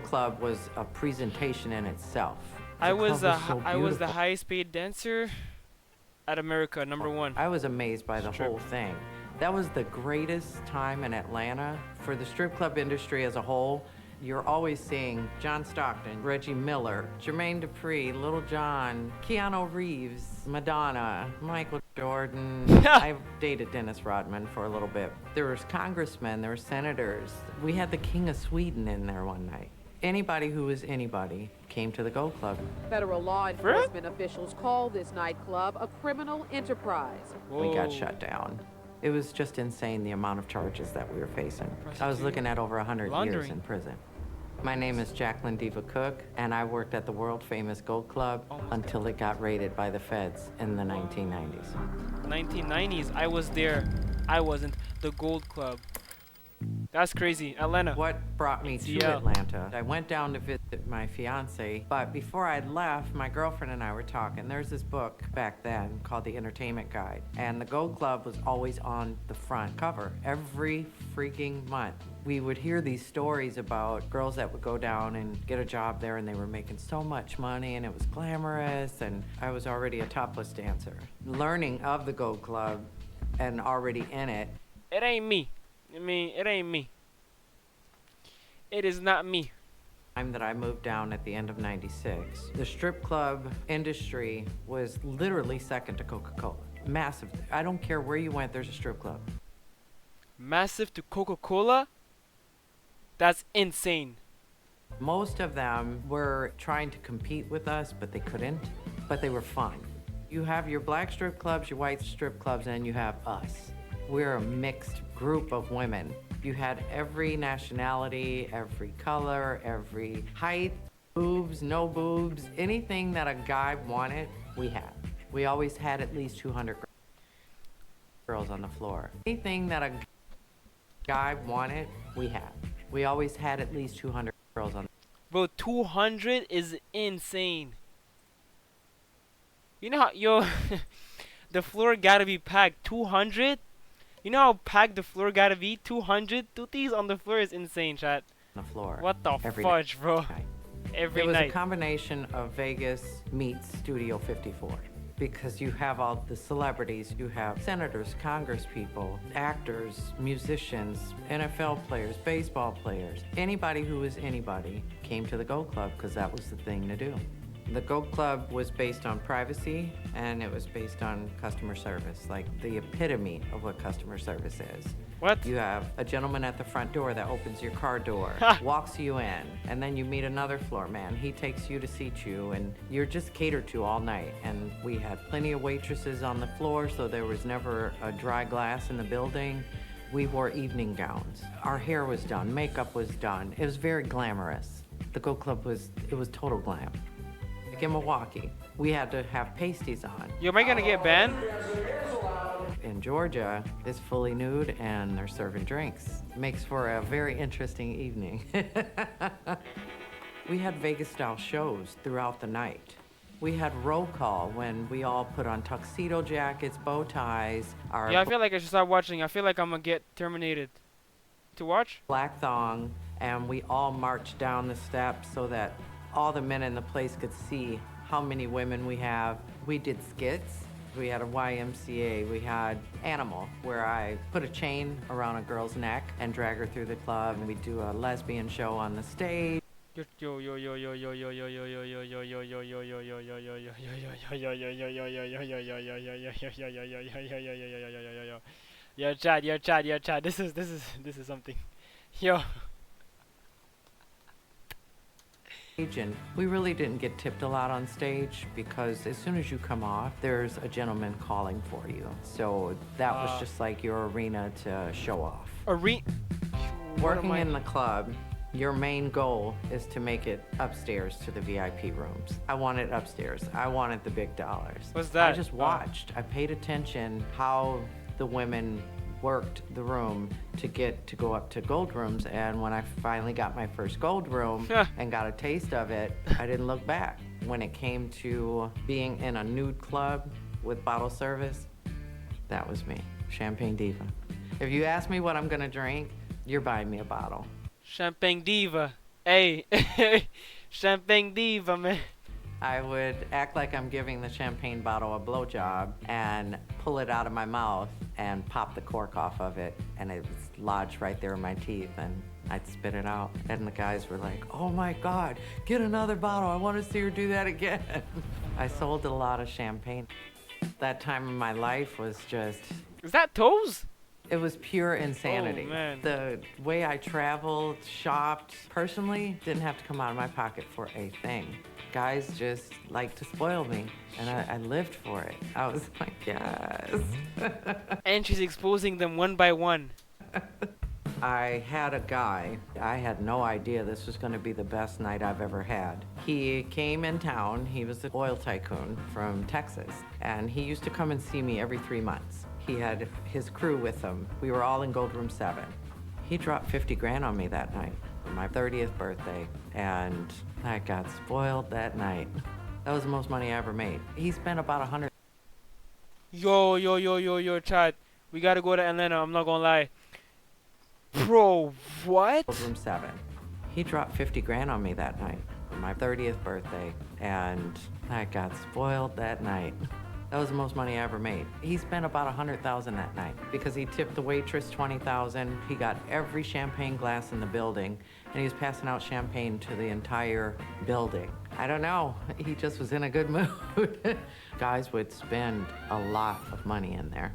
Club was a presentation in itself. I The was club was so I was the beautiful. highest paid dancer at America, #1. I was amazed by the Strip. whole thing. That was the greatest time in Atlanta for the strip club industry as a whole. You're always seeing John Stockton, Reggie Miller, Jermaine Dupri, Little John, Keanu Reeves, Madonna, Michael Jordan. I dated Dennis Rodman for a little bit. There was congressmen, there were senators. We had the King of Sweden in there one night. Anybody who was anybody came to the Gold Club. Federal law enforcement officials call this nightclub a criminal enterprise. We got shut down. It was just insane the amount of charges that we were facing. I was looking at over 100 years in prison. My name is Jacqueline Diva Cook, and I worked at the world-famous Gold Club until it got raided by the feds in the 1990s. 1990s, I was there. I wasn't. The Gold Club. That's crazy. Atlanta. What brought me to Atlanta? I went down to visit my fiance, but before I left, my girlfriend and I were talking. There's this book back then called The Entertainment Guide, and the Gold Club was always on the front cover every freaking month. We would hear these stories about girls that would go down and get a job there, and they were making so much money, and it was glamorous, and I was already a topless dancer. Learning of the Gold Club and already in it. It ain't me. I mean, it ain't me. It is not me. Time that I moved down at the end of '96, the strip club industry was literally second to Coca-Cola. Massive. I don't care where you went, there's a strip club. Massive to Coca-Cola? That's insane. Most of them were trying to compete with us, but they couldn't. But they were fun. You have your black strip clubs, your white strip clubs, and you have us. We're a mixed group of women. You had every nationality, every color, every height, boobs, no boobs, anything that a guy wanted, we had. We always had at least 200 girls on the floor. Anything that a guy wanted, we had. We always had at least 200 girls on the floor. Bro, 200 is insane. You know how, yo, the floor gotta be packed. 200? You know how packed the floor gotta be? 200 tutis on the floor is insane, chat. On the floor. What the fudge, bro? Every night. It was a combination of Vegas meets Studio 54. Because you have all the celebrities, you have senators, congresspeople, actors, musicians, NFL players, baseball players. Anybody who was anybody came to the Gold Club because that was the thing to do. The Gold Club was based on privacy, and it was based on customer service, like the epitome of what customer service is. What? You have a gentleman at the front door that opens your car door, walks you in, and then you meet another floor man. He takes you to seat you, and you're just catered to all night. And we had plenty of waitresses on the floor, so there was never a dry glass in the building. We wore evening gowns. Our hair was done, makeup was done. It was very glamorous. The Gold Club was total glam. In Milwaukee, we had to have pasties on. Yo, am I gonna get banned? In Georgia, it's fully nude and they're serving drinks. Makes for a very interesting evening. We had Vegas-style shows throughout the night. We had roll call when we all put on tuxedo jackets, bow ties. Yeah, I feel like I should start watching. I feel like I'm gonna get terminated. To watch? Black thong, and we all marched down the steps so that all the men in the place could see how many women we have. We did skits. We had a YMCA. We had Animal, where I put a chain around a girl's neck and drag her through the club. And we do a lesbian show on the stage. Yo yo yo yo yo yo yo yo yo yo yo yo yo yo yo yo yo yo yo yo Chad, this is something. Yo. And we really didn't get tipped a lot on stage because as soon as you come off, there's a gentleman calling for you. So that was just like your arena to show off. Working in the club, your main goal is to make it upstairs to the VIP rooms. I wanted upstairs. I wanted the big dollars. What's that? I just watched. I paid attention how the women worked the room to go up to gold rooms, and when I finally got my first gold room and got a taste of it, I didn't look back. When it came to being in a nude club with bottle service, that was me, Champagne Diva. If you ask me what I'm gonna drink, you're buying me a bottle. Champagne Diva. Hey, champagne diva, man. I would act like I'm giving the champagne bottle a blowjob and pull it out of my mouth and pop the cork off of it, and it was lodged right there in my teeth, and I'd spit it out. And the guys were like, "Oh my God, get another bottle. I want to see her do that again." I sold a lot of champagne. That time in my life was just, Is that toes? it was pure insanity. Oh, man. The way I traveled, shopped, personally, didn't have to come out of my pocket for a thing. Guys just like to spoil me, and I lived for it. I was like, yes. And she's exposing them one by one. I had a guy, I had no idea this was going to be the best night I've ever had. He came in town, he was an oil tycoon from Texas, and he used to come and see me every 3 months. He had his crew with him. We were all in Gold Room 7. He dropped 50 grand on me that night for my 30th birthday, and I got spoiled that night. That was the most money I ever made. He spent about 100. Yo, Chad. We gotta go to Atlanta, I'm not gonna lie. Bro, what? Gold Room 7. He dropped 50 grand on me that night for my 30th birthday, and I got spoiled that night. That was the most money I ever made. He spent about 100,000 that night because he tipped the waitress 20,000. He got every champagne glass in the building, and he was passing out champagne to the entire building. I don't know. He just was in a good mood. Guys would spend a lot of money in there.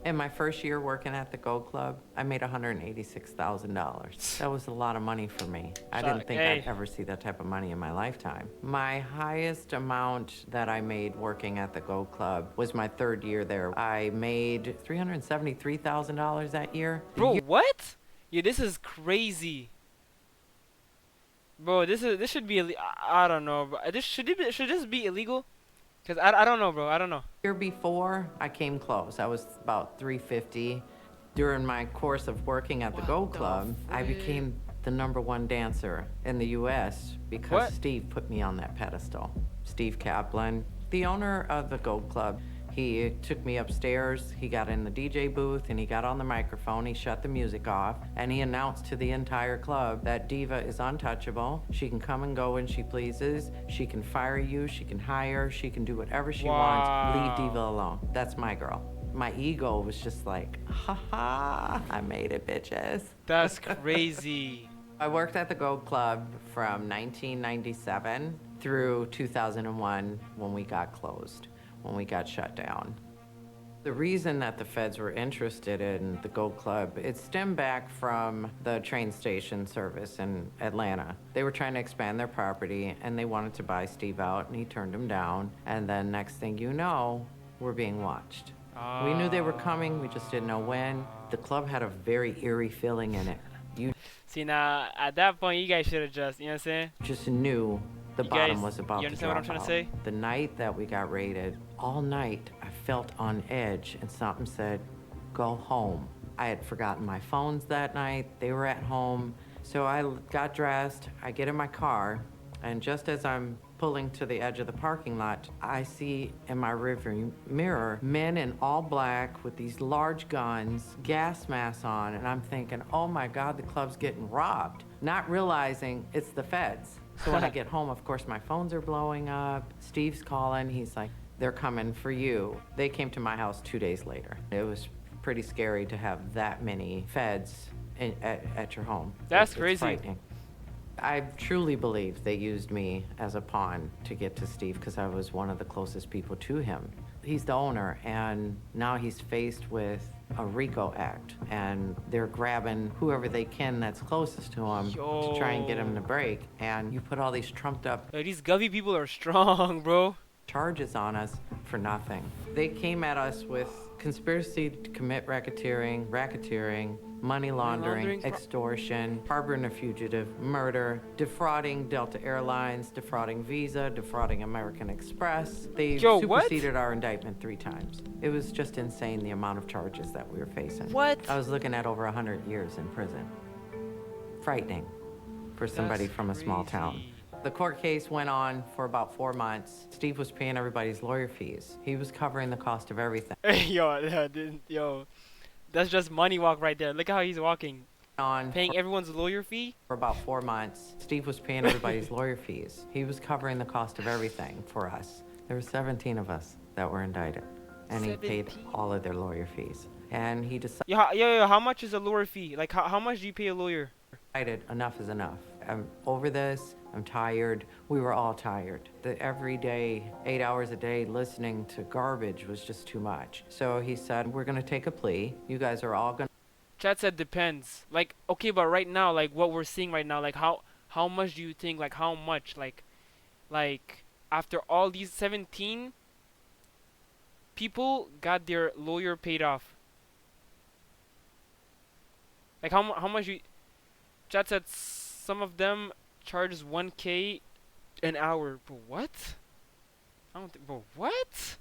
In my first year working at the Gold Club, I made $186,000. That was a lot of money for me. I didn't think I'd ever see that type of money in my lifetime. My highest amount that I made working at the Gold Club was my third year there. I made $373,000 that year. Bro, what? Yeah, this is crazy. Bro, this should be I don't know, bro. Should this be illegal? Cause I don't know, bro. I don't know. Year before, I came close. I was about 350. During my course of working at the Gold Club, I became the #1 dancer in the U.S. because What? Steve put me on that pedestal. Steve Kaplan, the owner of the Gold Club, he took me upstairs, he got in the DJ booth, and he got on the microphone, he shut the music off, and he announced to the entire club that Diva is untouchable. She can come and go when she pleases. She can fire you, she can hire, she can do whatever she wants. Leave Diva alone. That's my girl. My ego was just like, ha ha, I made it, bitches. That's crazy. I worked at the Gold Club from 1997 through 2001 when we got closed, when we got shut down. The reason that the feds were interested in the Gold Club, it stemmed back from the train station service in Atlanta. They were trying to expand their property, and they wanted to buy Steve out, and he turned them down. And then next thing you know, we're being watched. We knew they were coming, we just didn't know when. The club had a very eerie feeling in it. You See, now, at that point, you guys should have just, you know what I'm saying? just knew the You bottom guys- was about you to understand what I'm drop trying to out. say? The night that we got raided, all night I felt on edge, and something said, go home. I had forgotten my phones that night. They were at home. So I got dressed, I get in my car, and just as I'm pulling to the edge of the parking lot, I see in my rearview mirror men in all black with these large guns, gas masks on, and I'm thinking, oh my God, the club's getting robbed, not realizing it's the feds. So when I get home, of course, my phones are blowing up. Steve's calling. He's like, they're coming for you. They came to my house 2 days later. It was pretty scary to have that many feds at your home. That's It's crazy. frightening. I truly believe they used me as a pawn to get to Steve because I was one of the closest people to him. He's the owner, and now he's faced with a RICO act, and they're grabbing whoever they can that's closest to him to try and get him to break. And you put all these trumped up Yo, these Govy people are strong, bro. charges on us for nothing. They came at us with conspiracy to commit racketeering, money laundering, laundering, extortion, harboring a fugitive, murder, defrauding Delta Airlines, defrauding Visa, defrauding American Express. They Yo, what? superseded our indictment 3 times. It was just insane the amount of charges that we were facing. What? I was looking at over 100 years in prison. Frightening for somebody That's from a small town. crazy. The court case went on for about 4 months. Steve was paying everybody's lawyer fees. He was covering the cost of everything. Yo, that's just money walk right there. Look how he's walking. on Paying everyone's lawyer fee? for about 4 months. Steve was paying everybody's lawyer fees. He was covering the cost of everything for us. There were 17 of us that were indicted, and he paid 17? all of their lawyer fees. And he How much is a lawyer fee? Like, how much do you pay a lawyer? decided enough is enough. I'm over this. I'm tired. We were all tired. The every day, 8 hours a day listening to garbage was just too much. So he said, we're going to take a plea. You guys are all going to. Chat said depends. Like, okay, but right now, like what we're seeing right now, like how much do you think? Like how much? Like after all these 17 people got their lawyer paid off. Like how much you? Chat said some of them charges 1K an hour. Bro, what? I don't think. Bro, what?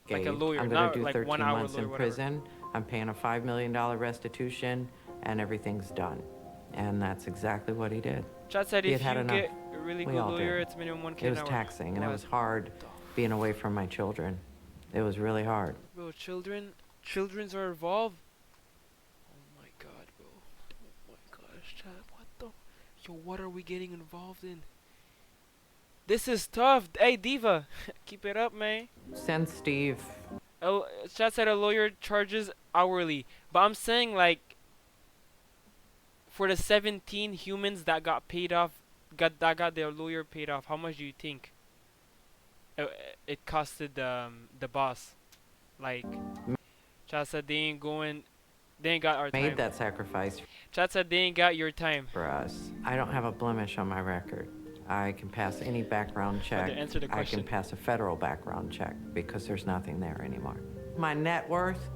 Like a lawyer, I'm going not to do like 13 1 hour months lawyer, in whatever. prison. I'm paying a $5 million restitution, and everything's done. And that's exactly what he did. Chat said He if had you had enough. get a really We good all lawyer, did. it's minimum 1K It an was hour. taxing, and it What was hard being away from my children. It was really hard. Bro, children's are involved. Oh my god, bro. Oh my gosh, chat. What the? Yo, what are we getting involved in? This is tough. Hey, Diva, keep it up, man. Send Steve. Chat said a lawyer charges hourly, but I'm saying like for the 17 humans that got paid off, got their lawyer paid off. How much do you think it costed the boss? Like, chat said they ain't got our time. Made that sacrifice Chat said they ain't got your time. for us. I don't have a blemish on my record. I can pass any background check. answer the I question. can pass a federal background check because there's nothing there anymore. My net worth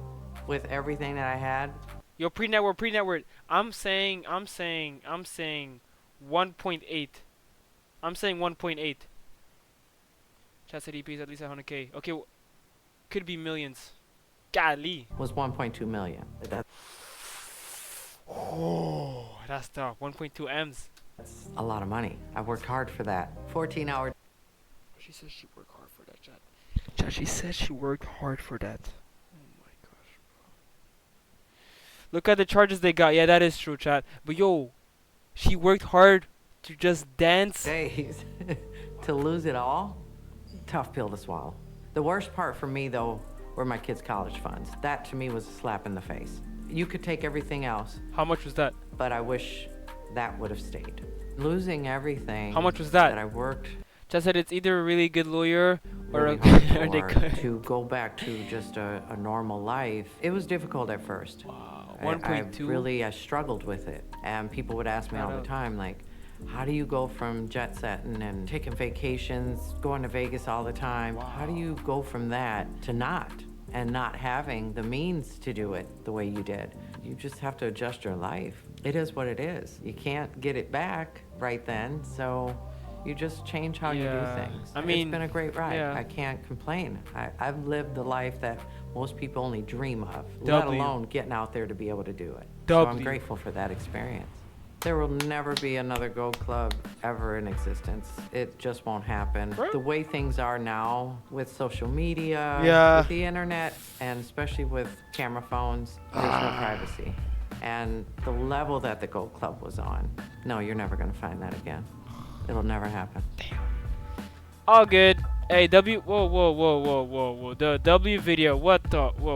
with everything that I had. Yo, pre-network. I'm saying 1.8. I'm saying 1.8. Chat said he pays at least 100K. Okay, could be millions. Golly. Was 1.2 million. Oh, that's tough. 1.2 M's. That's a lot of money. I worked hard for that. 14-hour. She says she worked hard for that, chat. Chat, she said she worked hard for that. Oh my gosh, bro. Look at the charges they got. Yeah, that is true, chat. But yo, she worked hard to just dance. Days to lose it all. Tough pill to swallow. The worst part for me, though, were my kids' college funds. That to me was a slap in the face. You could take everything else, How much was that? but I wish that would have stayed. Losing everything. How much was that? That I worked Chat said it's either a really good lawyer or really or they hard could. for to go back to just a normal life. It was difficult at first. Wow, I 1.2. I struggled with it. And people would ask me Shout all the out. time, like, how do you go from jet setting and taking vacations, going to Vegas all the time? How do you go from that to not? And not having the means to do it the way you did. You just have to adjust your life. It is what it is. You can't get it back right then, so you just change how you do Yeah. things. I mean, it's been a great ride. yeah. I can't complain. I've lived the life that most people only dream of, let W. alone getting out there to be able to do it. So I'm W. grateful for that experience. There will never be another Gold Club ever in existence. It just won't happen. Right. The way things are now with social media, Yeah. with the internet, and especially with camera phones, there's no privacy. And the level that the Gold Club was on, no, you're never gonna find that again. It'll never happen. All good. Hey, W. Whoa. The W video. What the? Whoa.